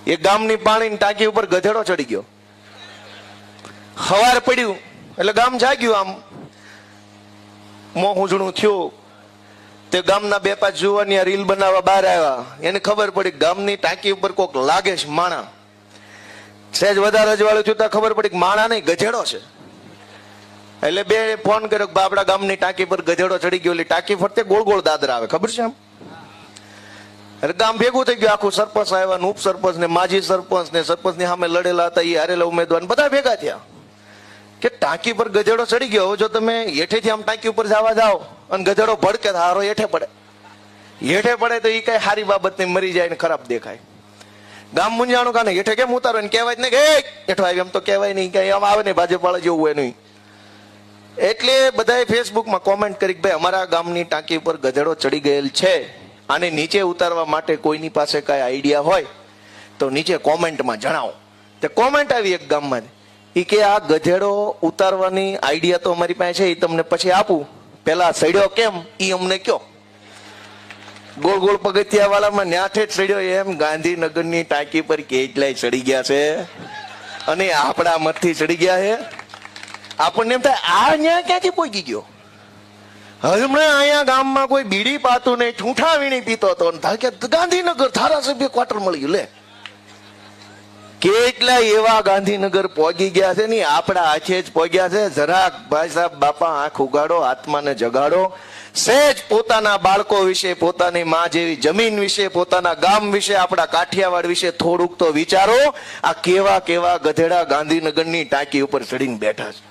એ ગામની પાણીની ટાંકી ઉપર ગધેડો ચડી ગયો. હવાર પડ્યું એટલે ગામ જાગ્યું, આમ મોં ઉજળું થયું. તે ગામના 2-5 જુવાની રીલ બનાવવા બહાર આવ્યા. એને ખબર પડી ગામની ટાંકી ઉપર કોક લાગે છે માણા. સહેજ વધારે અજવાળું થયું ત્યાં ખબર પડી માણા નહીં, ગધેડો છે. એટલે બે ફોન કર્યો કે આપડા ગામની ટાંકી પર ગધેડો ચડી ગયો. એટલે ટાંકી ફરતે ગોળ ગોળ દાદરા આવે, ખબર છે આમ. એટલે ગામ ભેગું થઈ ગયું, આખું સરપંચ આવ્યા, ઉપસરપંચ ને માજી સરપંચ ને સરપંચ ની સામે લડેલા હતા એ હારેલા ઉમેદવાર બધા ભેગા થયા કે ટાંકી પર ગધેડો ચડી ગયો. જો તમે હેઠેથી આમ ટાંકી ઉપર જવા જાઓ અને ગધેડો ભડકે હારો હેઠે પડે તો એ કઈ સારી બાબત નહીં, મરી જાય ને ખરાબ દેખાય. ગામ મુંજાણું કાને હેઠે કેમ ઉતારો ને કહેવાય જ નહીં કે હેઠો આવી, એમ તો કહેવાય નહીં, કઈ આમ આવે નહીં, ભાજપ વાળા જેવું હોય નહીં. એટલે બધાએ ફેસબુકમાં કોમેન્ટ કરી કે ભાઈ અમારા ગામની ટાંકી ઉપર ગધેડો ચડી ગયેલ છે, આને નીચે ઉતારવા માટે કોઈની પાસે કઈ આઈડિયા હોય તો નીચે કોમેન્ટમાં જણાવો. તે કોમેન્ટ આવી એક ગામમાં, એ કે આ ગધેડો ઉતારવાની આઈડિયા તો અમારી પાસે છે, એ તમને પછી આપું, પેલા સડ્યો કેમ એ અમને કયો. ગોળ ગોળ પગથિયા વાળામાં ન્યાઠે જ સડ્યો એમ ગાંધીનગરની ટાંકી પર કેટલાય ચડી ગયા છે અને આપણા મતથી ચડી ગયા છે. આપણને એમ થાય આ ન્યા ક્યાંથી પહોંચી ગયો. હમણાં અહીંયા ગામમાં કોઈ બીડી પાતું નહીં, ઠૂંઠા વીણી પીતો હતો, ગાંધીનગર ધારાસભ્ય ક્વાર્ટર મળી ગયું. લે કેટલા એવા ગાંધીનગર પહોંચી ગયા છે ને આપણા હાથે જ પહોંચ્યા છે. જરાક ભાઈ સાહેબ બાપા આંખ ઉગાડો, આત્માને જગાડો. સહેજ પોતાના બાળકો વિશે, પોતાની માં જેવી જમીન વિશે, પોતાના ગામ વિશે, આપણા કાઠિયાવાડ વિશે થોડુંક તો વિચારો. આ કેવા કેવા ગધેડા ગાંધીનગરની ટાંકી ઉપર ચડીને બેઠા છે.